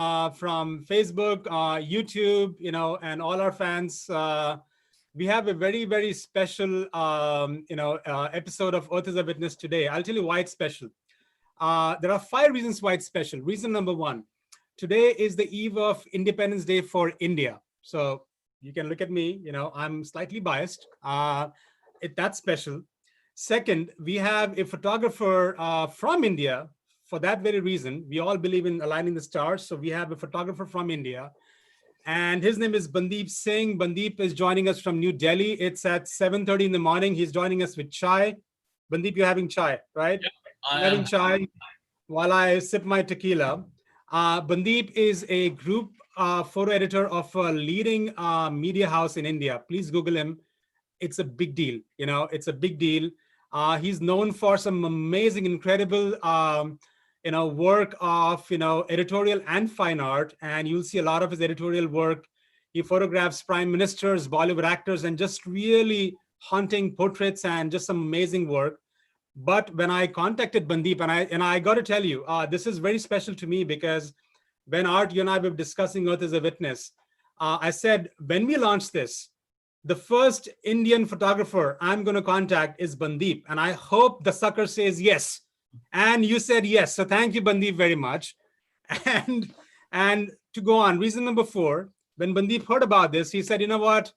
from Facebook, YouTube, and all our fans. We have a very, very special, episode of Earth is a Witness today. I'll tell you why it's special. There are 5 reasons why it's special. Reason number 1, today is the eve of Independence Day for India. So you can look at me, I'm slightly biased. That's special. Second, we have a photographer from India. For that very reason, we all believe in aligning the stars. So we have a photographer from India, and his name is Bandeep Singh. Bandeep is joining us from New Delhi. It's at 7:30 in the morning. He's joining us with chai. Bandeep, you're having chai, right? Yeah, I'm having chai while I sip my tequila. Bandeep is a group photo editor of a leading media house in India. Please Google him. It's a big deal. It's a big deal. He's known for some amazing, incredible, work of, editorial and fine art. And you'll see a lot of his editorial work. He photographs prime ministers, Bollywood actors, and just really haunting portraits and just some amazing work. But when I contacted Bandeep, and I got to tell you, this is very special to me because when Art, you and I were discussing Earth as a Witness, I said, when we launch this, the first Indian photographer I'm going to contact is Bandeep. And I hope the sucker says yes. And you said yes. So thank you, Bandeep, very much. And to go on, reason number 4, when Bandeep heard about this, he said, you know what?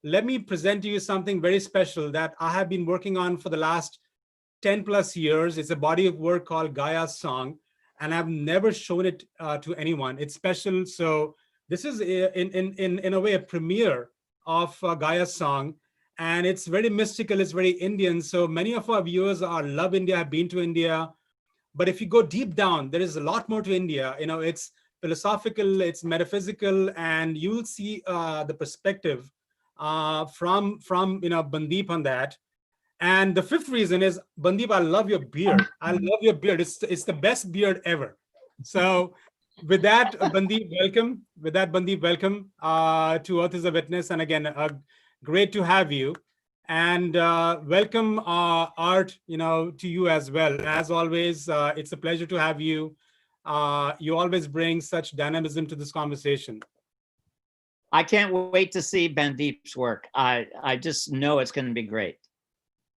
Let me present to you something very special that I have been working on for the last 10 plus years. It's a body of work called GAIA'S Song, and I've never shown it to anyone. It's special. So this is in a way a premiere of GAIA'S Song, and it's very mystical. It's very Indian. So many of our viewers love India, have been to India. But if you go deep down, there is a lot more to India. It's philosophical, it's metaphysical, and you'll see the perspective from Bandeep on that. And the 5th reason is, Bandeep, I love your beard. I love your beard. It's the best beard ever. So with that, Bandeep, welcome. With that, Bandeep, welcome to Earth is a Witness. And again, great to have you. And welcome, Art, to you as well. As always, it's a pleasure to have you. You always bring such dynamism to this conversation. I can't wait to see Bandeep's work. I just know it's going to be great.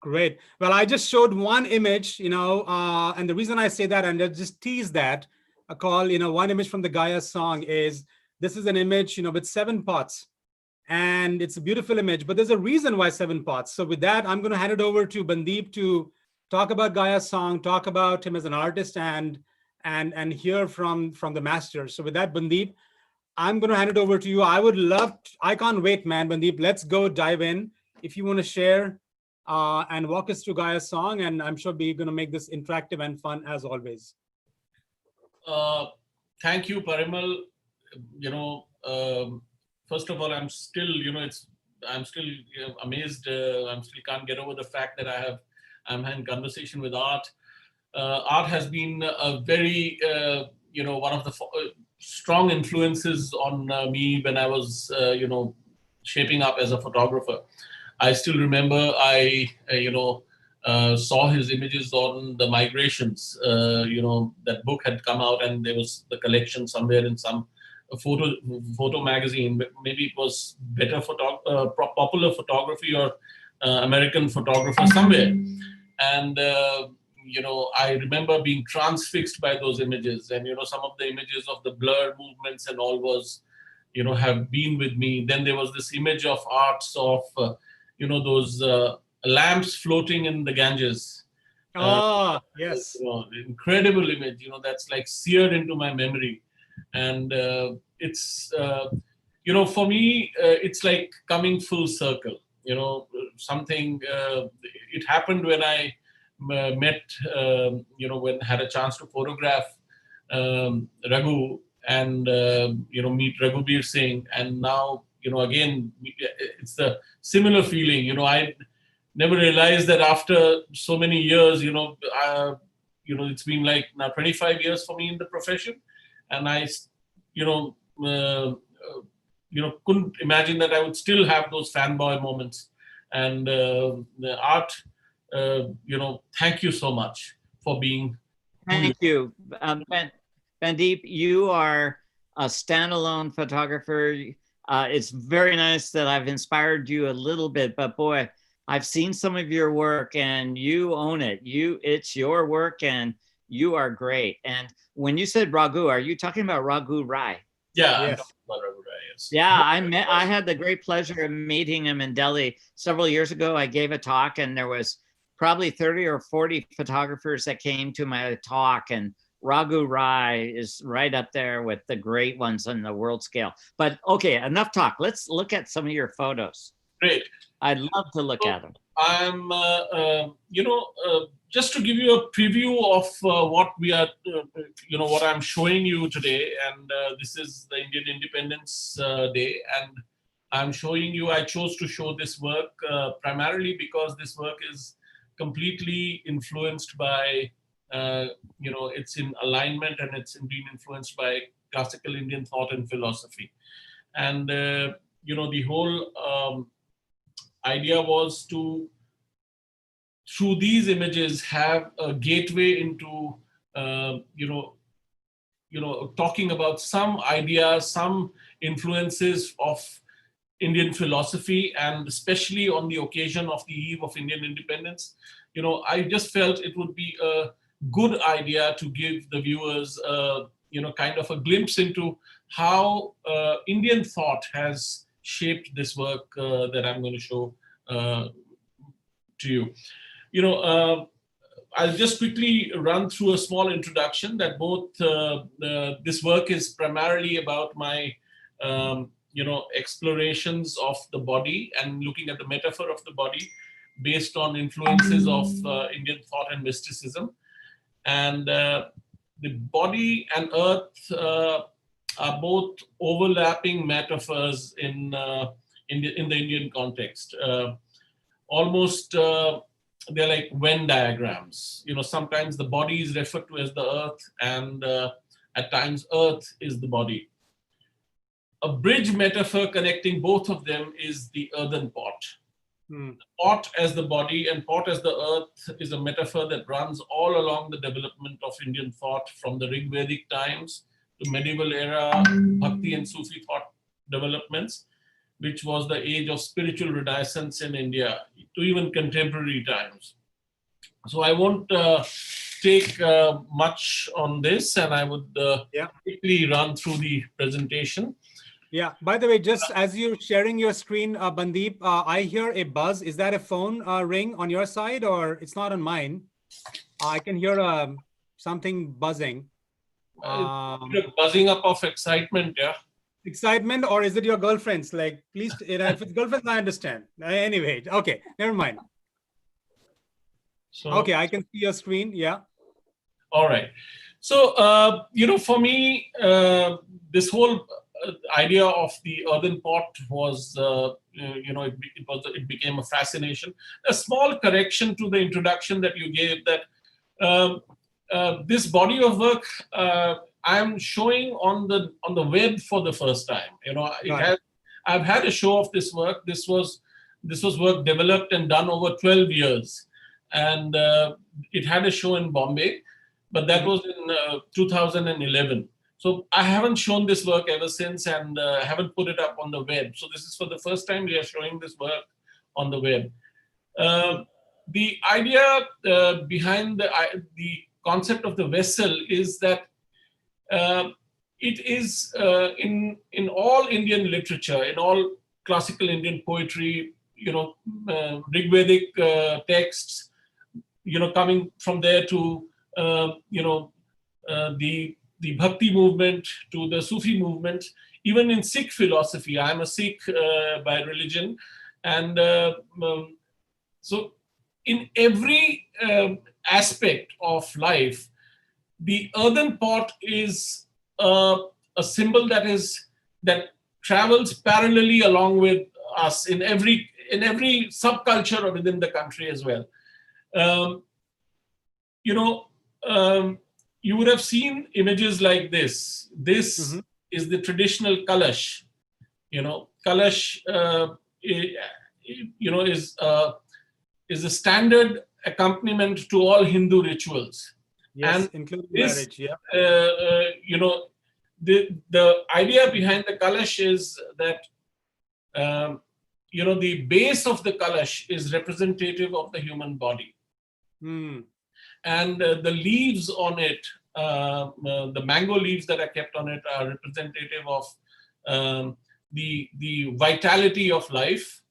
Great. Well, I just showed one image, and the reason I say that, and I just tease that, I call, one image from the GAIA'S Song is, this is an image, with 7 pots. And it's a beautiful image, but there's a reason why 7 pots. So with that, I'm going to hand it over to Bandeep to talk about GAIA'S Song, talk about him as an artist, and hear from the masters. So with that, Bandeep, I'm going to hand it over to you. I can't wait, man. Bandeep, let's go dive in. If you want to share and walk us through GAIA'S Song, and I'm sure we're going to make this interactive and fun as always. Thank you, Parimal. First of all, I'm still, I'm still amazed. I'm still can't get over the fact that I'm in conversation with Art. Art has been a very, one of the strong influences on me when I was, shaping up as a photographer. I still remember I saw his images on the migrations. That book had come out, and there was the collection somewhere in some photo magazine. Maybe it was Better Popular Photography or American Photographer somewhere. And I remember being transfixed by those images, and some of the images of the blur movements and all was have been with me. Then there was this image of arts of those lamps floating in the Ganges. Yes. Incredible image, that's like seared into my memory. And it's, for me, it's like coming full circle. Something, it happened when I met, when I had a chance to photograph Raghu and, meet Raghuveer Singh. And now, again, it's the similar feeling. I never realized that after so many years, it's been like now 25 years for me in the profession. And I, couldn't imagine that I would still have those fanboy moments. And the Art, thank you so much for being. Thank you. Bandeep, you are a standalone photographer. It's very nice that I've inspired you a little bit, but boy, I've seen some of your work and you own it. It's your work and you are great. And when you said Raghu, are you talking about Raghu Rai? Yeah, I'm Yes. talking about Raghu Rai, yes. Yeah, I had the great pleasure of meeting him in Delhi several years ago. I gave a talk and there was probably 30 or 40 photographers that came to my talk, and Raghu Rai is right up there with the great ones on the world scale. But okay, enough talk. Let's look at some of your photos. Great. I'd love to look at them. I'm, just to give you a preview of what we are, what I'm showing you today. And this is the Indian Independence Day. And I'm showing you, I chose to show this work primarily because this work is completely influenced by, it's in alignment and it's being influenced by classical Indian thought and philosophy. And, the whole idea was to, through these images, have a gateway into, talking about some ideas, some influences of Indian philosophy, and especially on the occasion of the eve of Indian independence. I just felt it would be a good idea to give the viewers, kind of a glimpse into how Indian thought has shaped this work that I'm going to show to you. I'll just quickly run through a small introduction that both this work is primarily about my explorations of the body and looking at the metaphor of the body based on influences of Indian thought and mysticism. And the body and earth are both overlapping metaphors in the Indian context. Almost they're like Venn diagrams. Sometimes the body is referred to as the earth, and at times earth is the body. A bridge metaphor connecting both of them is the earthen pot. Pot as the body and pot as the earth is a metaphor that runs all along the development of Indian thought from the Rigvedic times to medieval era Bhakti and Sufi thought developments, which was the age of spiritual renaissance in India, to even contemporary times. So I won't take much on this, and I would quickly run through the presentation. Yeah, by the way, just as you're sharing your screen, Bandeep, I hear a buzz. Is that a phone ring on your side, or it's not on mine? I can hear something buzzing. Buzzing up of excitement, yeah. Excitement, or is it your girlfriend's? Like, please, if it's girlfriend's, I understand. Anyway, okay, never mind. So, okay, I can see your screen. Yeah. All right. So, for me, this whole idea of the earthen pot was, it became a fascination. A small correction to the introduction that you gave, that this body of work I'm showing on the web for the first time. I've had a show of this work. This was work developed and done over 12 years, and it had a show in Bombay, but that was in 2011. So I haven't shown this work ever since, and haven't put it up on the web. So this is for the first time we are showing this work on the web. The idea behind the concept of the vessel is that it is in all Indian literature, in all classical Indian poetry, Rigvedic texts, coming from there to the Bhakti movement, to the Sufi movement, even in Sikh philosophy. I'm a Sikh by religion, and so in every aspect of life, the earthen pot is a symbol that travels parallelly along with us in every subculture within the country as well. You would have seen images like this. This is the traditional kalash. Kalash, is a standard accompaniment to all Hindu rituals. Yes, and including this, marriage. Yeah. the idea behind the kalash is that the base of the kalash is representative of the human body. And the leaves on it, the mango leaves that are kept on it, are representative of the vitality of life.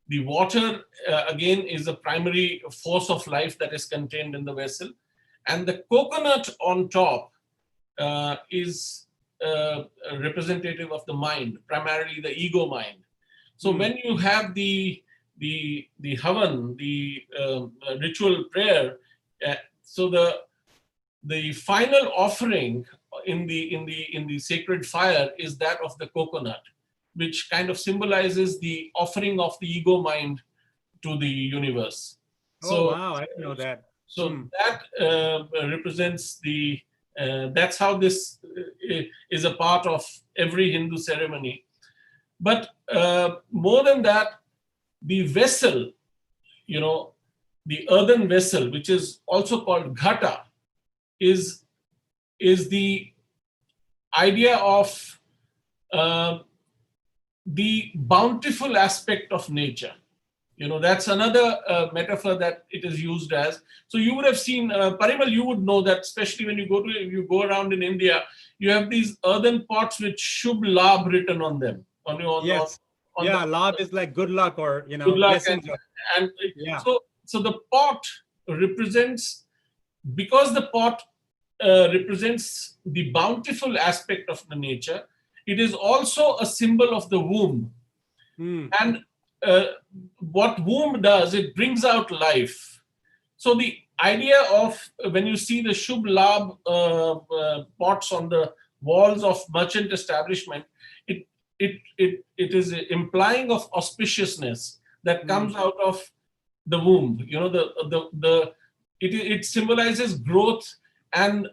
The water, again, is a primary force of life that is contained in the vessel. And the coconut on top is representative of the mind, primarily the ego mind. So when you have the havan, the ritual prayer, so the final offering in the sacred fire is that of the coconut, which kind of symbolizes the offering of the ego mind to the universe. Oh, wow, I didn't know that. So that represents that's how this is a part of every Hindu ceremony. But more than that, the vessel, the earthen vessel, which is also called ghata, is the idea of the bountiful aspect of nature. That's another metaphor that it is used as. So you would have seen, Parimal, you would know that, especially when you go around in India, you have these earthen pots with Shubh Labh written on them. Yes. Labh is like good luck or, good luck. And yeah. So the pot represents, because the pot represents the bountiful aspect of the nature, it is also a symbol of the womb. And what womb does, it brings out life. So the idea of, when you see the Shubh Labh pots on the walls of merchant establishment, it is implying of auspiciousness that comes out of the womb. It symbolizes growth and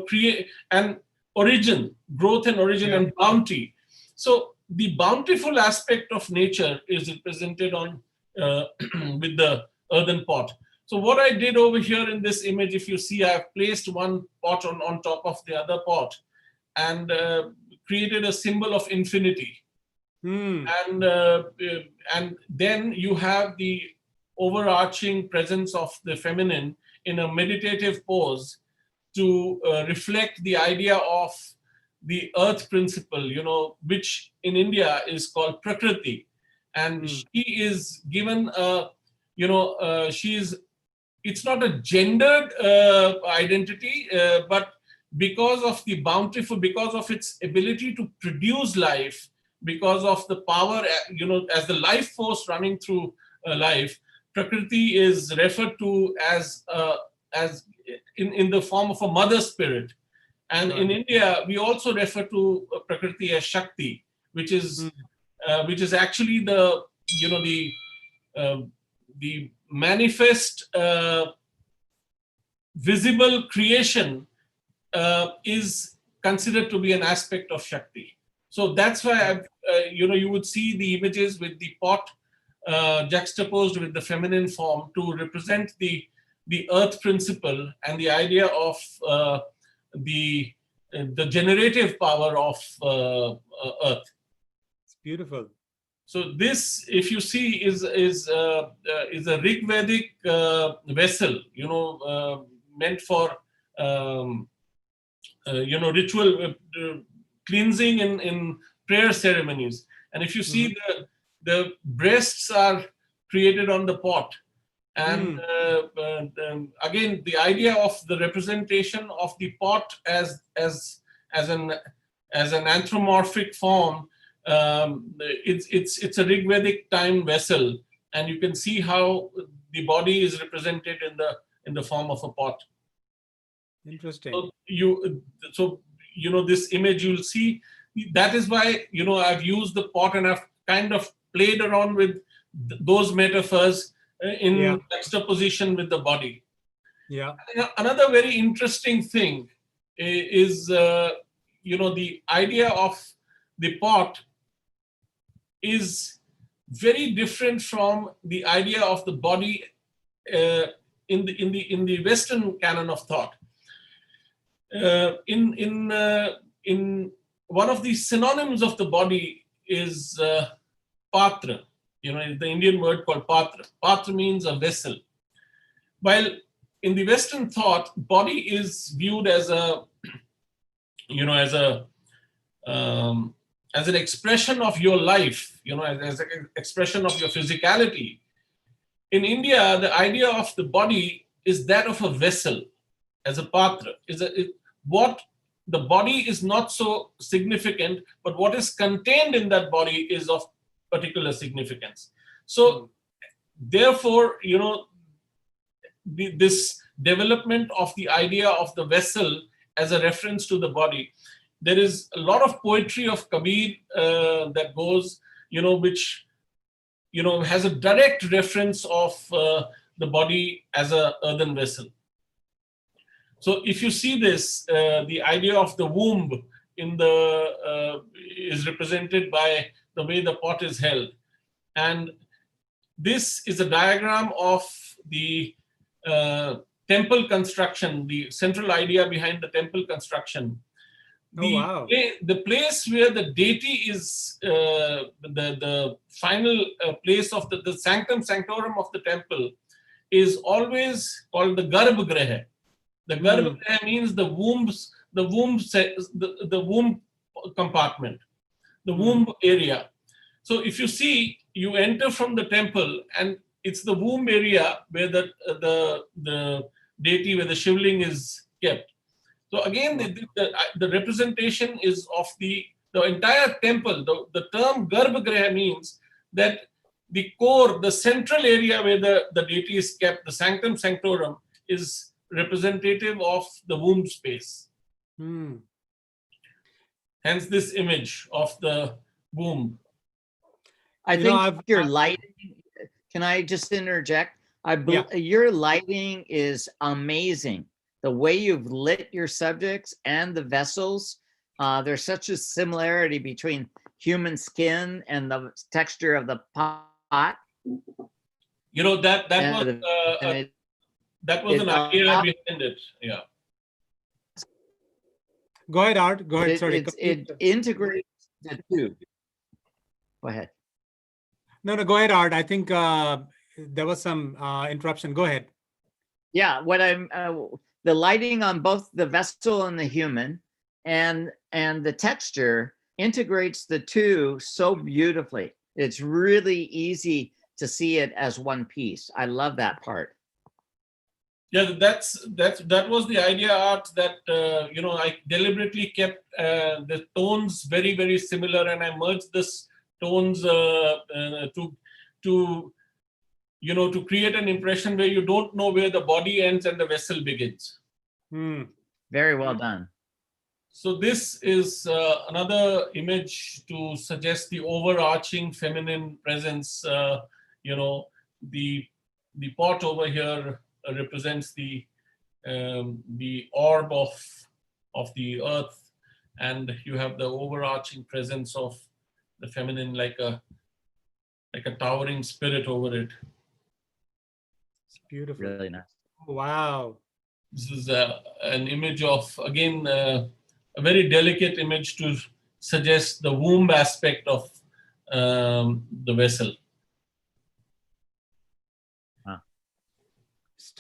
create and origin, growth and origin and bounty. So the bountiful aspect of nature is represented on with the earthen pot. So what I did over here in this image, if you see, I've placed one pot on top of the other pot and created a symbol of infinity. And then you have the overarching presence of the feminine in a meditative pose to reflect the idea of the earth principle, which in India is called Prakriti. And she is given it's not a gendered identity, but because of the bountiful, because of its ability to produce life, because of the power, as the life force running through life, Prakriti is referred to as in the form of a mother spirit. And in India, we also refer to Prakriti as Shakti, which is actually the manifest visible creation is considered to be an aspect of Shakti. So that's why you would see the images with the pot juxtaposed with the feminine form to represent the earth principle and the idea of the generative power of earth. It's beautiful. So this, if you see, is a Rig Vedic vessel, meant for ritual cleansing in prayer ceremonies. And if you see, the breasts are created on the pot. And again, the idea of the representation of the pot as an anthropomorphic form, it's a Rig Vedic time vessel, and you can see how the body is represented in the form of a pot. Interesting. So this image you'll see, that is why I've used the pot and I've kind of played around with those metaphors in juxtaposition with the body. Yeah. Another very interesting thing is the idea of the pot is very different from the idea of the body in the Western canon of thought. In in one of the synonyms of the body is patra. The Indian word called patra. Patra means a vessel. While in the Western thought, body is viewed as a, as an expression of your life, as an expression of your physicality. In India, the idea of the body is that of a vessel, as a patra. What the body is not so significant, but what is contained in that body is of particular significance. So, therefore, this development of the idea of the vessel as a reference to the body. There is a lot of poetry of Kabir that goes, which, has a direct reference of the body as a earthen vessel. So if you see this, the idea of the womb is represented by the way the pot is held. And this is a diagram of the temple construction, the central idea behind the temple construction. The place where the deity is the final place of the sanctum sanctorum of the temple is always called the Garbhagriha. The Garbhagriha means the womb compartment, the womb area. So if you see, you enter from the temple and it's the womb area where the deity, where the Shivling is kept. So again, the representation is of the entire temple. The term Garbhagriha means that the core, the central area where the deity is kept, the sanctum sanctorum, is representative of the womb space. Hence this image of the womb. I think your lighting, can I just interject? Your lighting is amazing. The way you've lit your subjects and the vessels, there's such a similarity between human skin and the texture of the pot. That was an idea behind it. Yeah. Go ahead, Art. Go ahead. Sorry. It integrates the two. Go ahead. No, go ahead, Art. I think there was some interruption. Go ahead. Yeah, the lighting on both the vessel and the human and the texture integrates the two so beautifully. It's really easy to see it as one piece. I love that part. Yeah, that was the idea, Art, that I deliberately kept the tones very, very similar, and I merged this tones to create an impression where you don't know where the body ends and the vessel begins. Very well done. So this is another image to suggest the overarching feminine presence. The pot over here represents the orb of the earth, and you have the overarching presence of the feminine, like a towering spirit over it. It's beautiful. Really nice. Wow. This is an image of, again, a very delicate image to suggest the womb aspect of the vessel.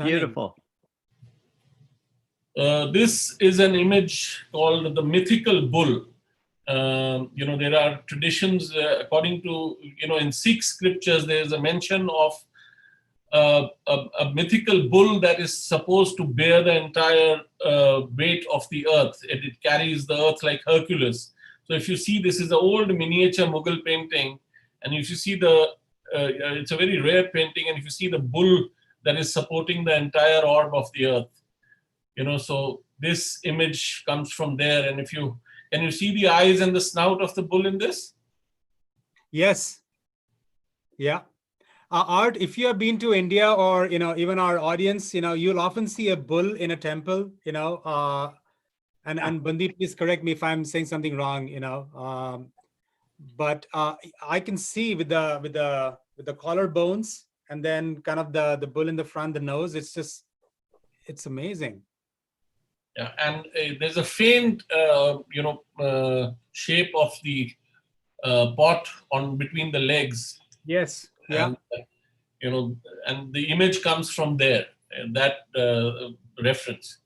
Beautiful. This is an image called the Mythical Bull. There are traditions according to, in Sikh scriptures, there is a mention of a mythical bull that is supposed to bear the entire weight of the earth. It carries the earth like Hercules. So if you see, this is an old miniature Mughal painting, and if you see it's a very rare painting, and if you see the bull that is supporting the entire orb of the earth, so this image comes from there. And can you see the eyes and the snout of the bull in this? Yes. Yeah. Art, if you have been to India, or even our audience, you'll often see a bull in a temple, and Bandeep, please correct me if I'm saying something wrong, but I can see with the collarbones, and then kind of the bull in the front, the nose. It's amazing. Yeah, and there's a faint, shape of the pot on between the legs, Yes. Yeah. and and the image comes from there. That reference,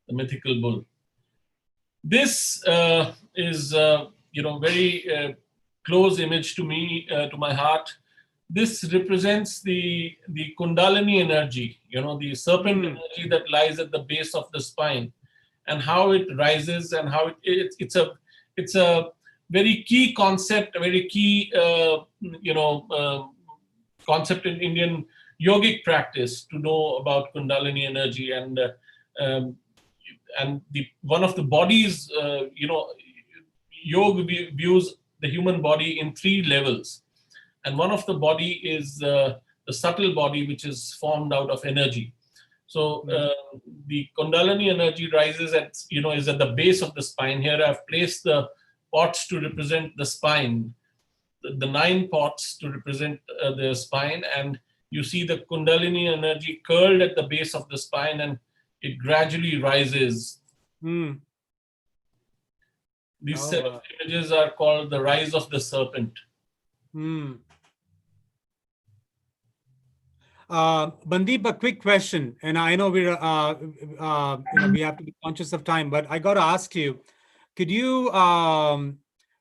the mythical bull. This is very close image to me, to my heart. This represents the kundalini energy, the serpent energy that lies at the base of the spine, and how it rises, and how it's a very key concept, a very key concept in Indian yogic practice to know about kundalini energy. Um, and one of the bodies, yoga views the human body in three levels, and one of the body is the subtle body, which is formed out of energy. So the kundalini energy rises is at the base of the spine. Here I've placed the pots to represent the spine, the 9 pots to represent the spine, and you see the kundalini energy curled at the base of the spine, and it gradually rises. These set of images are called the rise of the serpent. Bandeep, a quick question, and I know we have to be conscious of time, but I got to ask you, could you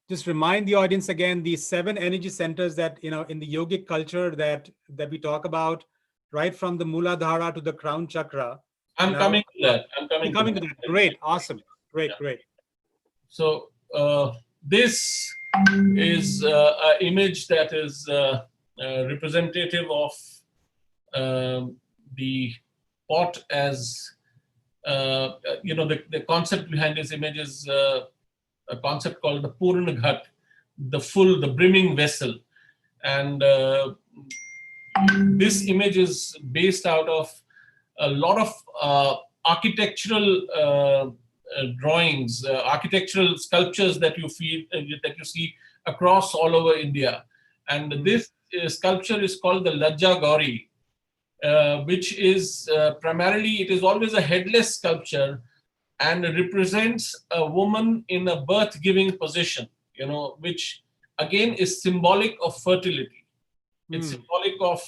just remind the audience again the 7 energy centers that in the yogic culture that we talk about, right from the Muladhara to the crown chakra? I'm coming to that. I'm coming to that. Great, awesome, great. So this is an image that is representative of the pot as the concept behind this image is a concept called the Purna Ghat, the brimming vessel. And this image is based out of a lot of architectural drawings, architectural sculptures that you see across all over India. And this sculpture is called the Lajja Gauri, which is primarily, it is always a headless sculpture, and represents a woman in a birth-giving position, which again is symbolic of fertility. It's symbolic of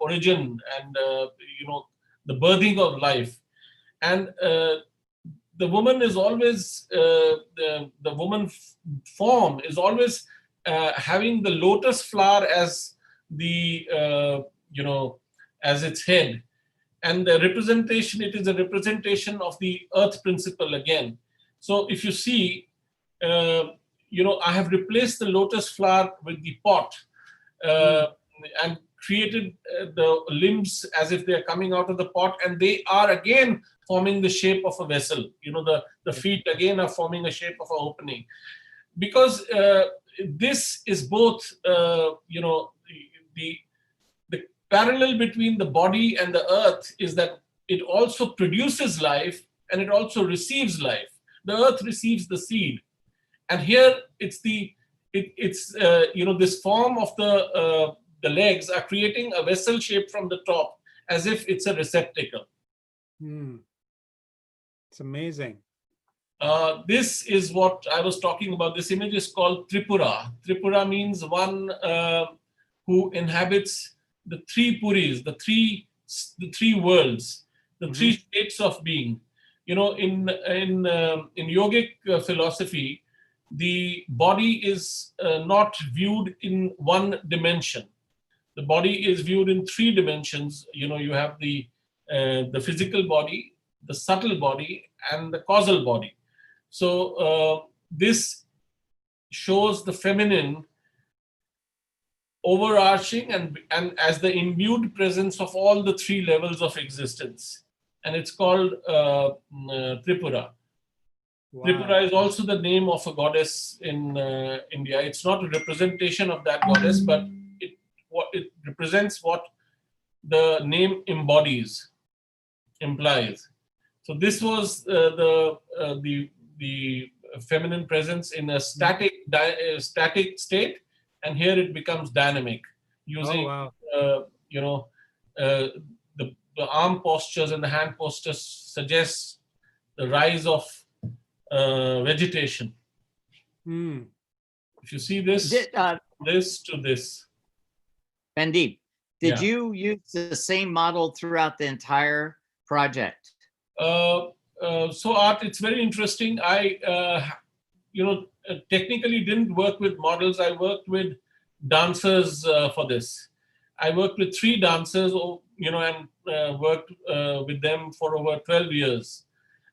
origin and the birthing of life. And the woman is always the woman form is always having the lotus flower as the as its head. And the representation, it is a representation of the earth principle again. So if you see, I have replaced the lotus flower with the pot and created the limbs as if they are coming out of the pot, and they are again forming the shape of a vessel. The feet again are forming a shape of an opening. Because this is both, the parallel between the body and the earth is that it also produces life and it also receives life. The earth receives the seed, and here it's this form of the legs are creating a vessel shape from the top, as if it's a receptacle. It's amazing. This is what I was talking about. This image is called Tripura. Tripura means one who inhabits the 3 puris, the three worlds, the 3 states of being. In yogic philosophy, the body is not viewed in one dimension. The body is viewed in 3 dimensions. You have the physical body, the subtle body, and the causal body. So this shows the feminine overarching and as the imbued presence of all the 3 levels of existence. And it's called Tripura. Wow. Tripura is also the name of a goddess in India. It's not a representation of that goddess, but it represents what the name implies. So this was the feminine presence in a static state, and here it becomes dynamic, using the the arm postures and the hand postures suggests the rise of vegetation. If you see this, this to this. Bandeep, did Yeah. you use the same model throughout the entire project? So Art, it's very interesting. I, technically didn't work with models. I worked with dancers for this. I worked with 3 dancers, and worked with them for over 12 years.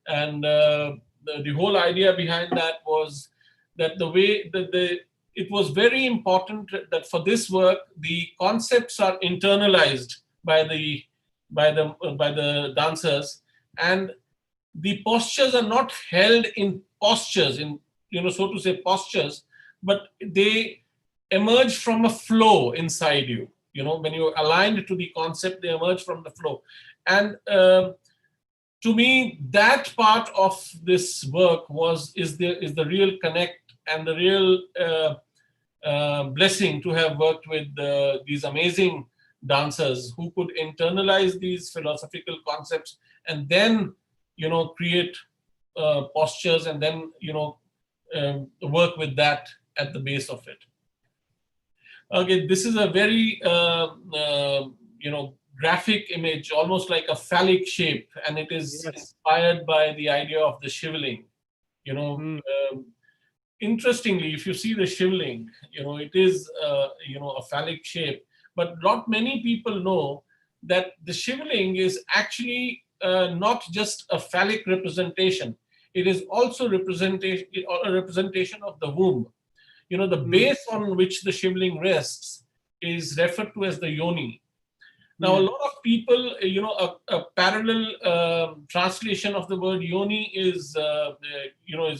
And the whole idea behind that was that the way that it was very important that for this work, the concepts are internalized by the dancers, and the postures are not held in postures, so to say postures, but they emerge from a flow inside you. When you're aligned to the concept, they emerge from the flow. And to me, that part of this work is the real connect and the real blessing to have worked with these amazing dancers who could internalize these philosophical concepts and then create postures and then work with that at the base of it. Okay, this is a very graphic image, almost like a phallic shape, and it is inspired by the idea of the Shivling. Interestingly, if you see the Shivling, it is a phallic shape, but not many people know that the Shivling is actually not just a phallic representation. It is also a representation of the womb. The base on which the Shivling rests is referred to as the yoni. Now, a lot of people, a parallel translation of the word yoni is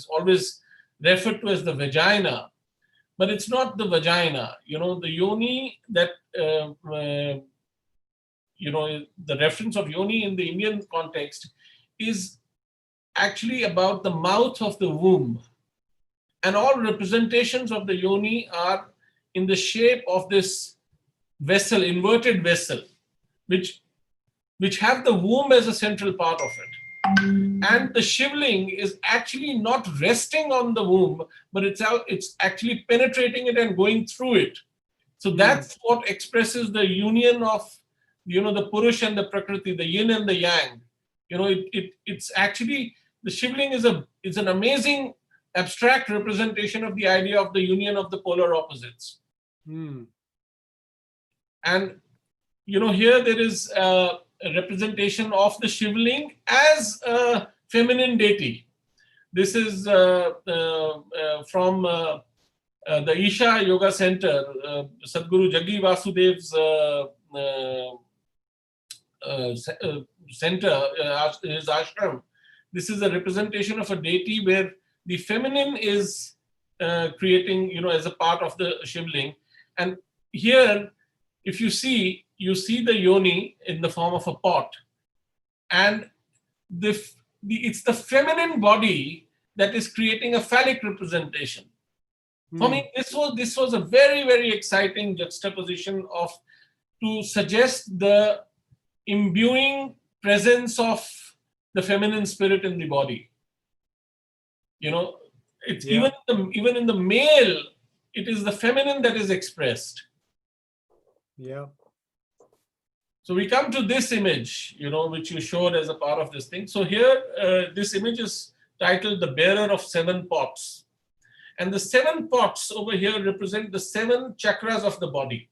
always referred to as the vagina, but it's not the vagina. The yoni that, the reference of yoni in the Indian context is actually about the mouth of the womb. And all representations of the yoni are in the shape of this vessel, inverted vessel, which have the womb as a central part of it. And the Shivling is actually not resting on the womb, but it's actually penetrating it and going through it. So that's what expresses the union of, the Purush and the Prakriti, the yin and the yang. It's actually, the Shivling is an amazing abstract representation of the idea of the union of the polar opposites. And here there is a representation of the Shivling as a feminine deity. This is from the Isha Yoga Center, Sadhguru Jaggi Vasudev's center, his ashram. This is a representation of a deity where the feminine is creating, as a part of the Shivling. And here, if you see the yoni in the form of a pot, and it's the feminine body that is creating a phallic representation. For me, this was a very, very exciting juxtaposition to suggest the imbuing presence of the feminine spirit in the body. It's even in the male, it is the feminine that is expressed. Yeah. So we come to this image, which you showed as a part of this thing. So here, this image is titled The Bearer of 7 Pots. And the 7 pots over here represent the 7 chakras of the body.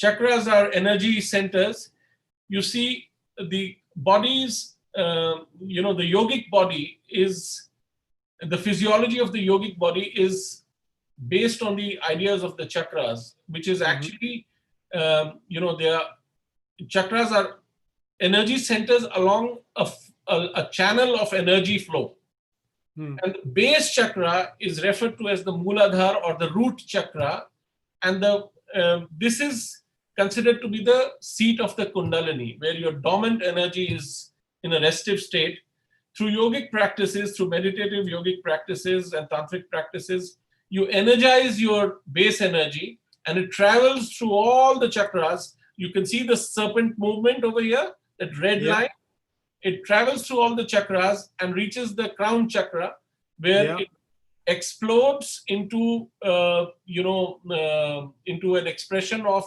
Chakras are energy centers. You see the bodies, the yogic body is, the physiology of the yogic body is based on the ideas of the chakras, which is actually, chakras are energy centers along a channel of energy flow. And the base chakra is referred to as the Mooladhara or the root chakra. And this is considered to be the seat of the kundalini, where your dormant energy is in a restive state. Through yogic practices, through meditative yogic practices and tantric practices, you energize your base energy and it travels through all the chakras. You can see the serpent movement over here. that red Yeah. line, it travels through all the chakras and reaches the crown chakra, where Yeah. it explodes into, into an expression of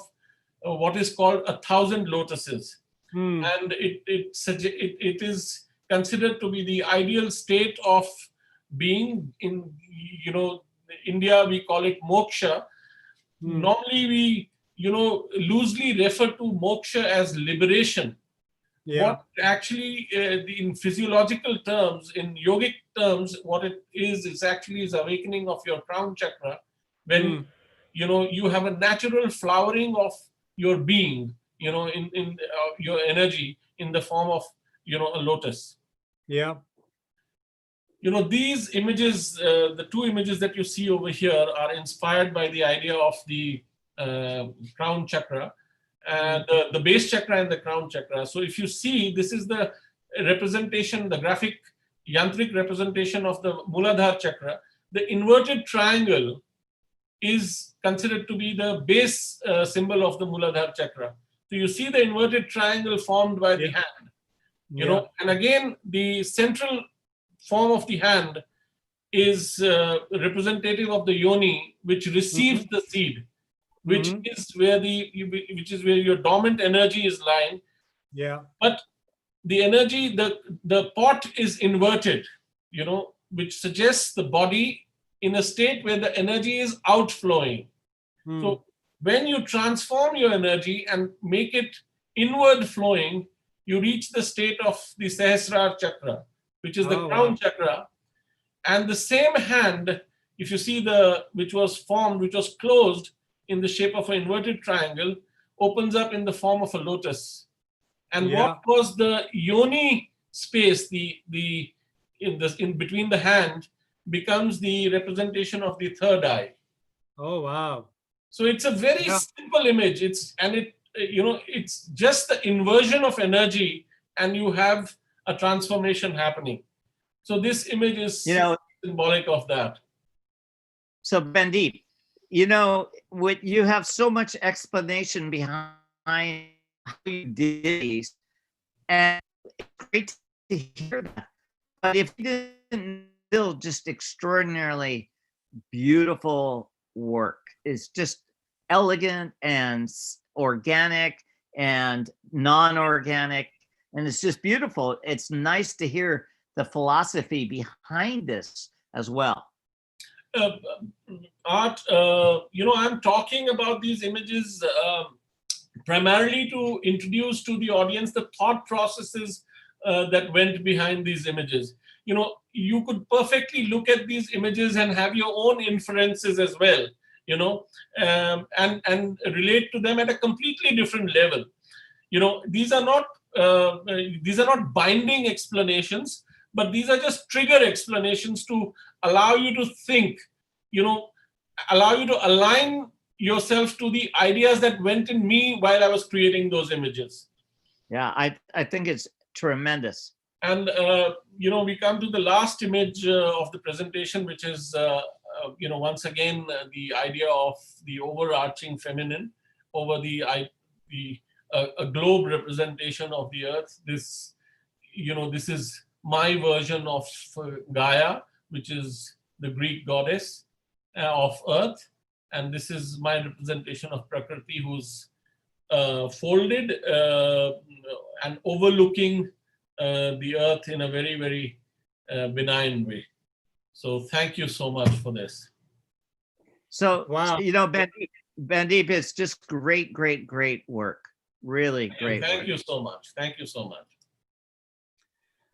what is called 1,000 lotuses. Hmm. And it is considered to be the ideal state of being. In India we call it moksha. Normally we loosely refer to moksha as liberation. Yeah. What actually in physiological terms, in yogic terms, what it is actually is awakening of your crown chakra, when you have a natural flowering of your being, in your energy, in the form of a lotus. Yeah. These images, the two images that you see over here, are inspired by the idea of the crown chakra, and the base chakra and the crown chakra. So if you see, this is the representation, the graphic yantric representation of the Muladhara chakra. The inverted triangle is considered to be the base symbol of the Muladhara chakra. So you see the inverted triangle formed by the hand, and again, the central form of the hand is representative of the yoni, which receives the seed, which is where your dormant energy is lying. Yeah. But the energy, the pot is inverted, which suggests the body in a state where the energy is outflowing. So when you transform your energy and make it inward flowing, you reach the state of the Sahasrara chakra, which is the crown chakra. And the same hand, if you see which was closed in the shape of an inverted triangle, opens up in the form of a lotus. And what was the yoni space, in between the hand, becomes the representation of the third eye. Oh, wow. So it's a very simple image. It's just the inversion of energy, and you have a transformation happening. So this image is symbolic of that. So Bandeep, what you have so much explanation behind how you did these, and it's great to hear that. But if you didn't build just extraordinarily beautiful work, it's just elegant and organic and non-organic, and it's just beautiful. It's nice to hear the philosophy behind this as well. Art, I'm talking about these images primarily to introduce to the audience the thought processes that went behind these images. You could perfectly look at these images and have your own inferences as well, and relate to them at a completely different level. These are not binding explanations, but these are just trigger explanations to allow you to think, allow you to align yourself to the ideas that went in me while I was creating those images. Yeah, I think it's tremendous. And, we come to the last image of the presentation, which is, once again, the idea of the overarching feminine over a globe representation of the earth. This is my version of Gaia, which is the Greek goddess of earth. And this is my representation of Prakriti, who's folded and overlooking the earth in a very, very benign way. So thank you so much for this. So, wow. Bandeep, it's just great, great, great work. Really great. Thank you so much. Thank you so much.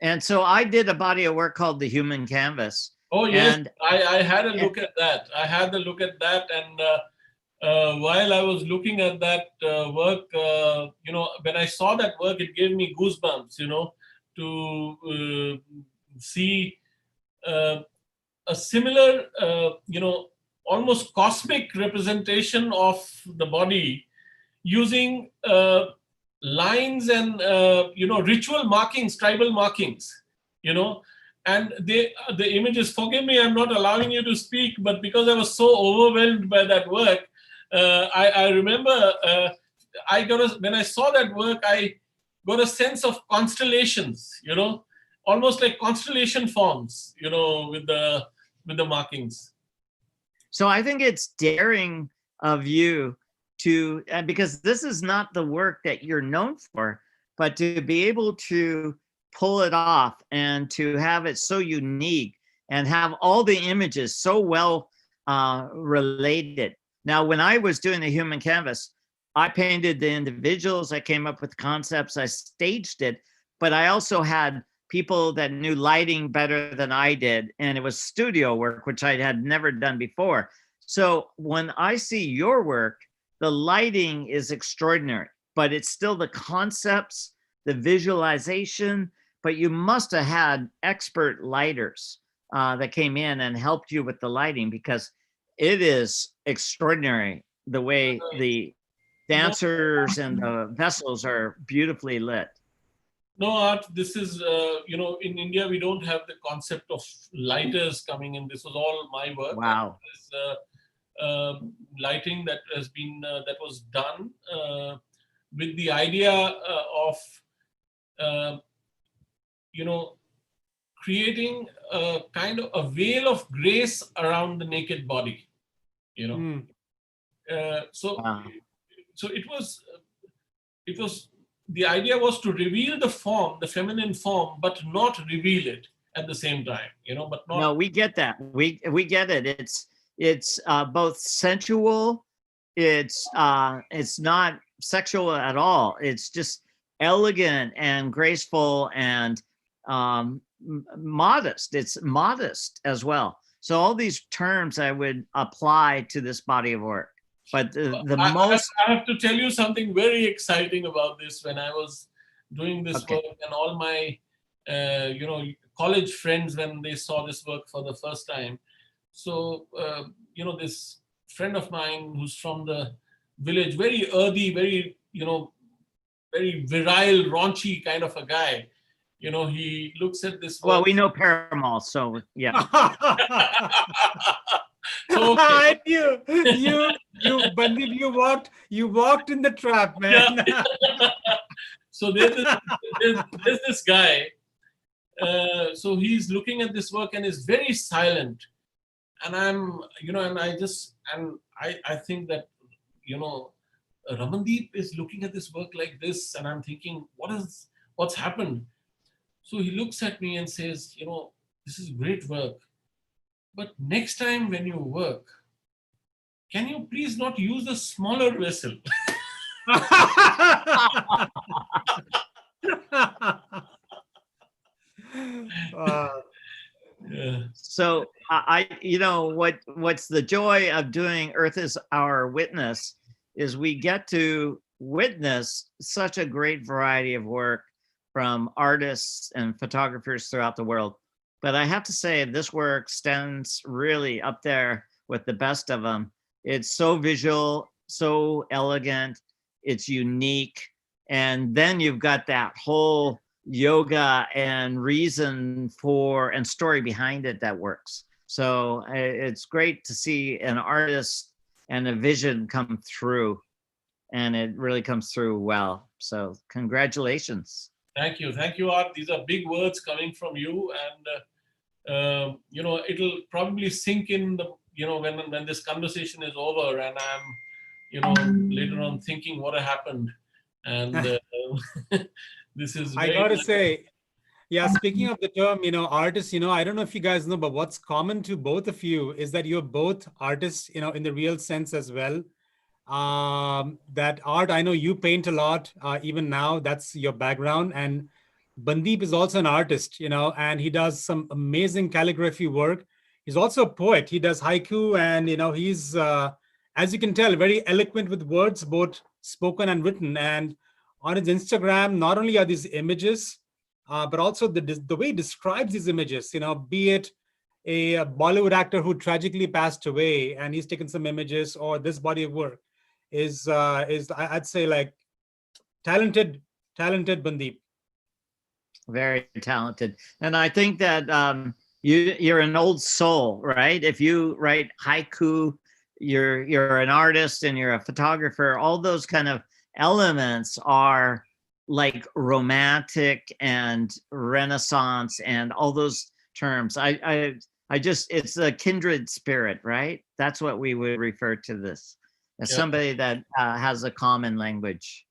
And so I did a body of work called The Human Canvas. Oh, yes. And I had a look at that. And while I was looking at that work, when I saw that work, it gave me goosebumps, to see a similar, almost cosmic representation of the body using lines and, ritual markings, tribal markings, and the images, forgive me, I'm not allowing you to speak, but because I was so overwhelmed by that work, I remember when I saw that work, got a sense of constellations, almost like constellation forms, with the markings. So I think it's daring of you to, because this is not the work that you're known for, but to be able to pull it off and to have it so unique and have all the images so well related. Now, when I was doing the human canvas, I painted the individuals, I came up with concepts, I staged it, but I also had people that knew lighting better than I did. And it was studio work, which I had never done before. So when I see your work, the lighting is extraordinary, but it's still the concepts, the visualization, but you must have had expert lighters that came in and helped you with the lighting, because it is extraordinary the way the dancers and the vessels are beautifully lit. No, Art, this is, in India, we don't have the concept of lighters coming in. This was all my work. Wow. Lighting that has been, that was done with the idea of, creating a kind of a veil of grace around the naked body, Wow. So it was, the idea was to reveal the form, the feminine form, but not reveal it at the same time, but not. No, we get that. We get it. It's both sensual. It's not sexual at all. It's just elegant and graceful and modest. It's modest as well. So all these terms I would apply to this body of work. But I have to tell you something very exciting about this. When I was doing this work, and all my college friends, when they saw this work for the first time, so this friend of mine who's from the village, very earthy, very very virile, raunchy kind of a guy, he looks at this work. Well, we know Parimal, so yeah. So, I knew Bandeep, you walked in the trap, man. Yeah. So there's this guy. So he's looking at this work and is very silent. And I'm, and I think that, Ramandeep is looking at this work like this, and I'm thinking, what's happened? So he looks at me and says, this is great work, but next time when you work, can you please not use a smaller vessel? Yeah. So what's the joy of doing Earth is Our Witness is we get to witness such a great variety of work from artists and photographers throughout the world. But I have to say, this work stands really up there with the best of them. It's so visual, so elegant, it's unique. And then you've got that whole yoga and reason for and story behind it that works. So it's great to see an artist and a vision come through, and it really comes through well. So congratulations. Thank you, Art. These are big words coming from you, and it'll probably sink in the when this conversation is over, and I'm later on thinking what happened, and this is. I gotta say, yeah. Speaking of the term, artists. I don't know if you guys know, but what's common to both of you is that you're both artists. In the real sense as well. That Art, I know you paint a lot, even now, that's your background. And Bandeep is also an artist, and he does some amazing calligraphy work. He's also a poet. He does haiku, and, he's, as you can tell, very eloquent with words, both spoken and written. And on his Instagram, not only are these images, but also the way he describes these images, be it a Bollywood actor who tragically passed away and he's taken some images, or this body of work is I'd say like talented Bandeep. Very talented. And I think that you're an old soul, right? If you write haiku, you're an artist and you're a photographer. All those kind of elements are like romantic and Renaissance and all those terms. I just, it's a kindred spirit, right? That's what we would refer to this as, Yeah. somebody that has a common language.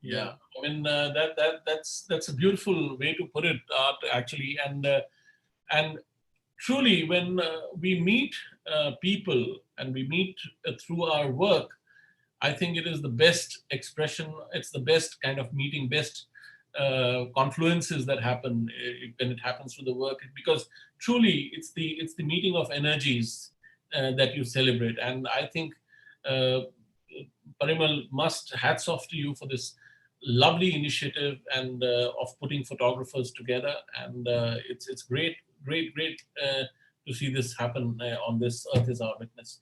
Yeah, I mean that's a beautiful way to put it, Art, actually, and truly, when we meet people and we meet through our work, I think it is the best expression. It's the best kind of meeting, best confluences that happen when it happens through the work, because truly it's the meeting of energies that you celebrate. And I think Parimal, hats off to you for this lovely initiative and of putting photographers together. And it's great to see this happen on this Earth is Our Witness.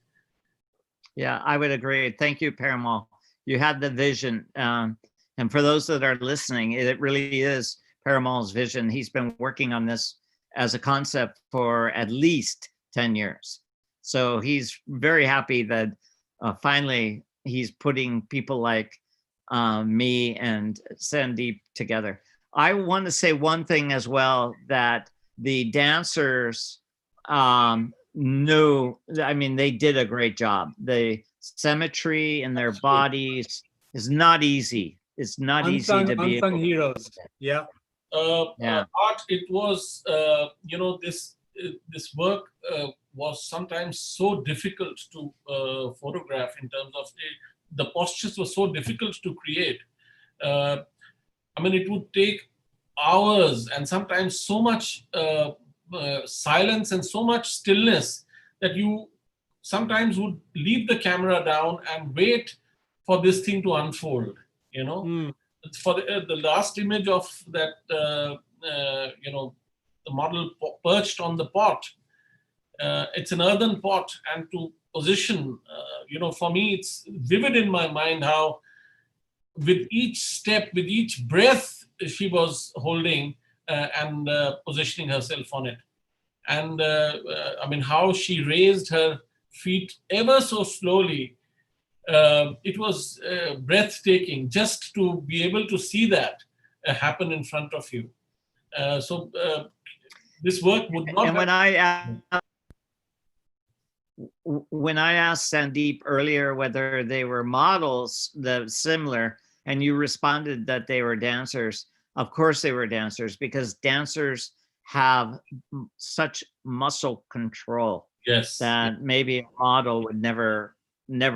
Yeah, I would agree. Thank you, Parimal. You had the vision. And for those that are listening, it really is Parimal's vision. He's been working on this as a concept for at least 10 years. So he's very happy that finally he's putting people like me and Sandeep together. I want to say one thing as well, that the dancers knew, I mean, they did a great job. The symmetry in their bodies is not easy. It's not easy to be unsung heroes. Yeah. Art, it was, this work was sometimes so difficult to photograph, in terms of the postures were so difficult to create. I mean, it would take hours and sometimes so much silence and so much stillness that you sometimes would leave the camera down and wait for this thing to unfold, you know. For the last image of that, the model perched on the pot. It's an earthen pot, and to position, for me, it's vivid in my mind how with each step, with each breath, she was holding and positioning herself on it. And I mean, how she raised her feet ever so slowly. It was breathtaking just to be able to see that happen in front of you. So this work would not. And when I asked Sandeep earlier whether they were models, similar, and you responded that they were dancers, of course they were dancers, because dancers have such muscle control, yes, that maybe a model would never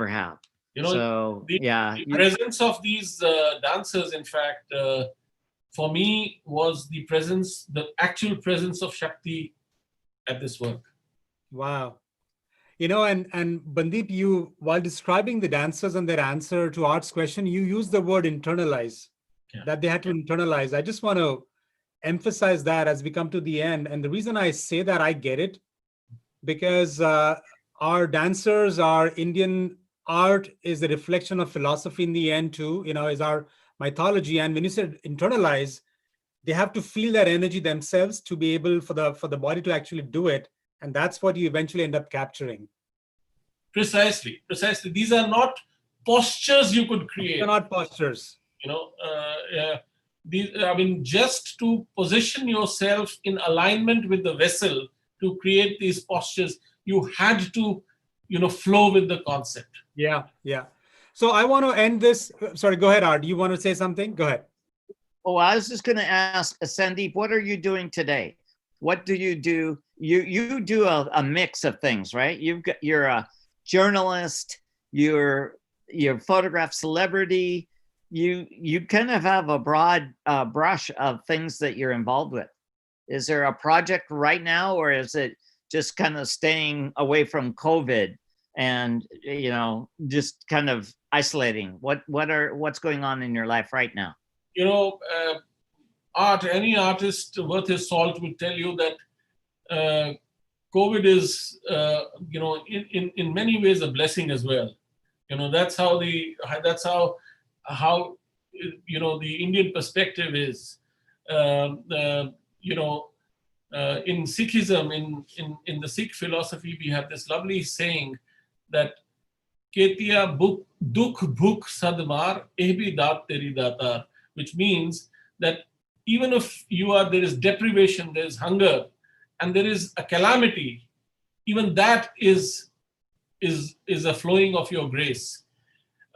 have. So the presence of these dancers, in fact, for me, was the actual presence of Shakti at this work. Wow. And Bandeep, you, while describing the dancers and their answer to Art's question, you used the word internalize, that they had to internalize. I just want to emphasize that as we come to the end. And the reason I say that, I get it, because our dancers, our Indian art is a reflection of philosophy in the end too, is our mythology. And when you said internalize, they have to feel that energy themselves to be able for the body to actually do it. And that's what you eventually end up capturing. Precisely. These are not postures you could create. They're not postures. I mean, just to position yourself in alignment with the vessel to create these postures, you had to, flow with the concept. Yeah. So I want to end this. Sorry, go ahead, Art. You want to say something? Go ahead. Oh, I was just going to ask Sandeep, what are you doing today? What do you do? You do a mix of things, right? You're a journalist. You photograph celebrity. You kind of have a broad brush of things that you're involved with. Is there a project right now, or is it just kind of staying away from COVID and just kind of isolating? What's going on in your life right now? Art, any artist worth his salt would tell you that COVID is, in many ways a blessing as well. That's how the Indian perspective is. In Sikhism, in the Sikh philosophy, we have this lovely saying that Ketia dukh bhuk sadmar ehbi dat teri datar, which means that even if there is deprivation, there is hunger, and there is a calamity, even that is a flowing of your grace.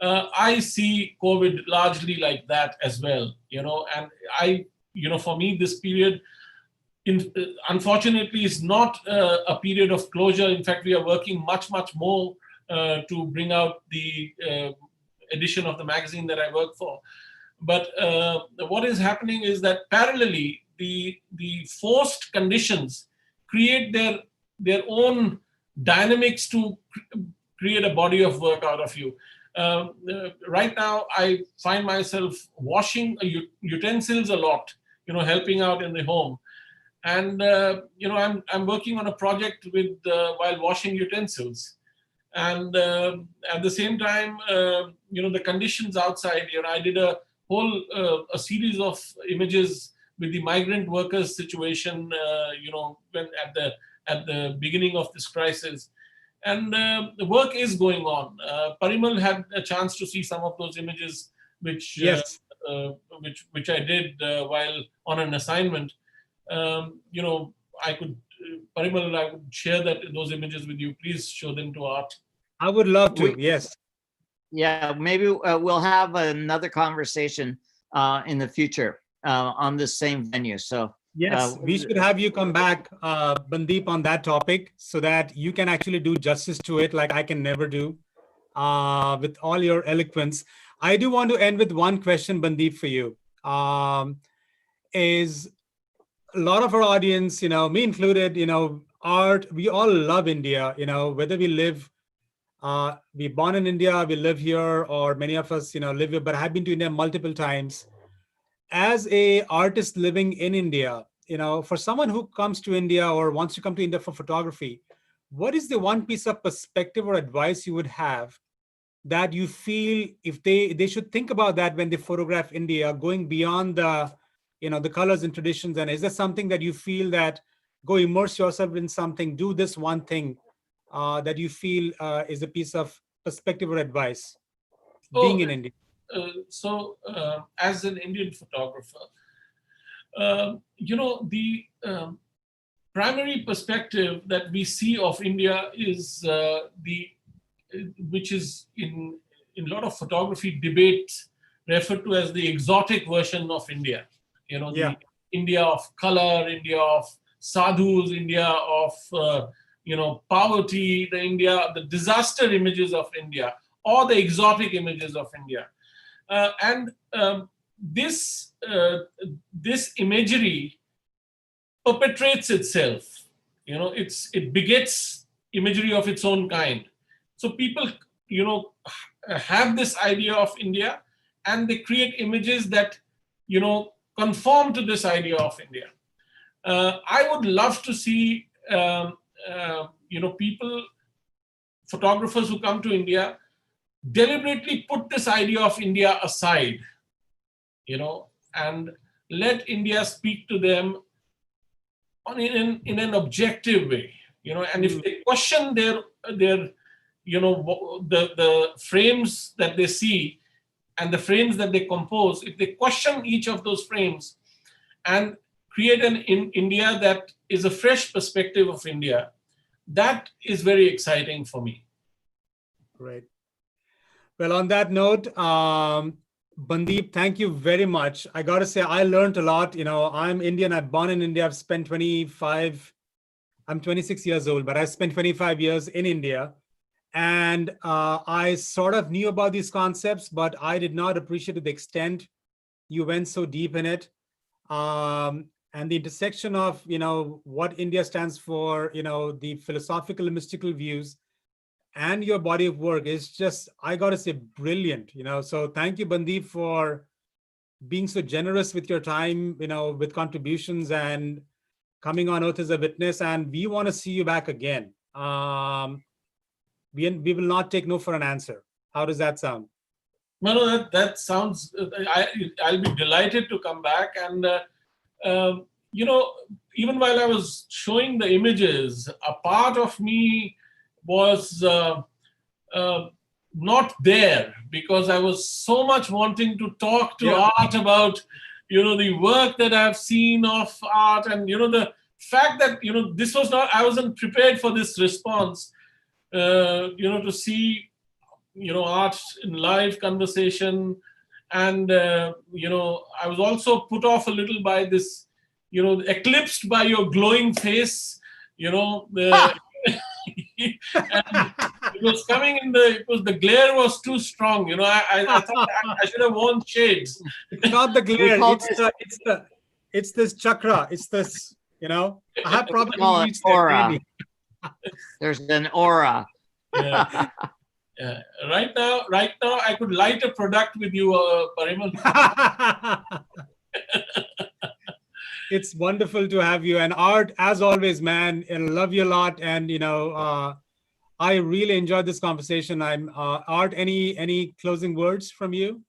I see COVID largely like that as well, and for me, this period, unfortunately, is not a period of closure. In fact, we are working much, much more to bring out the edition of the magazine that I work for. But what is happening is that parallelly, the forced conditions create their own dynamics to create a body of work out of you. Right now, I find myself washing utensils a lot, helping out in the home. And, I'm working on a project while washing utensils. And at the same time, the conditions outside, I did a whole series of images with the migrant workers situation, when at the beginning of this crisis. And the work is going on. Parimal had a chance to see some of those images, which Yes. which I did while on an assignment. Parimal, I could share those images with you. Please show them to Art. I would love to. Yes. Yeah, maybe we'll have another conversation in the future on this same venue. So Yes, we should have you come back, Bandeep, on that topic so that you can actually do justice to it like I can never do with all your eloquence. I do want to end with one question, Bandeep, for you. Is a lot of our audience, me included, Art, we all love India, whether we live, we born in India, we live here, or many of us, live here, but have been to India multiple times. As a artist living in India, for someone who comes to India or wants to come to India for photography, what is the one piece of perspective or advice you would have that you feel if they should think about that when they photograph India, going beyond the colors and traditions? And is there something that you feel that go immerse yourself in something, do this one thing that you feel is a piece of perspective or advice being in India? As an Indian photographer, the primary perspective that we see of India is which is in a lot of photography debates referred to as the exotic version of India. The India of color, India of sadhus, India of poverty, the disaster images of India, or the exotic images of India. This imagery perpetrates itself. It begets imagery of its own kind. So people, have this idea of India, and they create images that, conform to this idea of India. I would love to see, people, photographers who come to India, deliberately put this idea of India aside, and let India speak to them in an objective way, and if they question their the frames that they see and the frames that they compose, if they question each of those frames and create an India that is a fresh perspective of India, that is very exciting for me. Great. Well, on that note, Bandeep, thank you very much. I got to say, I learned a lot. I'm Indian. I'm born in India. I've spent I'm 26 years old, but I spent 25 years in India. And I sort of knew about these concepts, but I did not appreciate to the extent you went so deep in it. And the intersection of, what India stands for, the philosophical and mystical views, and your body of work is just, I got to say, brilliant. So thank you, Bandeep, for being so generous with your time, with contributions and coming on Earth as a witness. And we want to see you back again. We will not take no for an answer. How does that sound? No, that sounds, I'll be delighted to come back. And, even while I was showing the images, a part of me was not there, because I was so much wanting to talk to Yeah. Art about, the work that I've seen of Art, and, the fact that, this was not, I wasn't prepared for this response, to see, Art in live conversation. And, I was also put off a little by this, eclipsed by your glowing face, the, and it was coming in the glare was too strong. I thought I should have worn shades. It's not the glare. call It's this chakra. It's this. I have probably call it reached that aura. maybe. There's an aura. Yeah. Right now, I could light a product with you, Parimal. It's wonderful to have you. And Art, as always, man, I love you a lot. And I really enjoyed this conversation. I'm Art. Any closing words from you?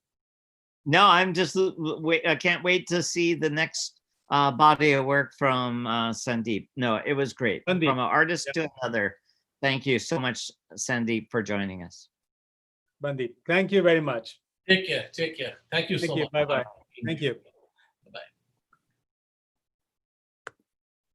No, I'm just I can't wait to see the next body of work from Sandeep. No, it was great. Sandeep. From an artist to another. Thank you so much, Sandeep, for joining us. Bandeep, thank you very much. Take care. Thank you so Thank you. much. Bye-bye. Thank you.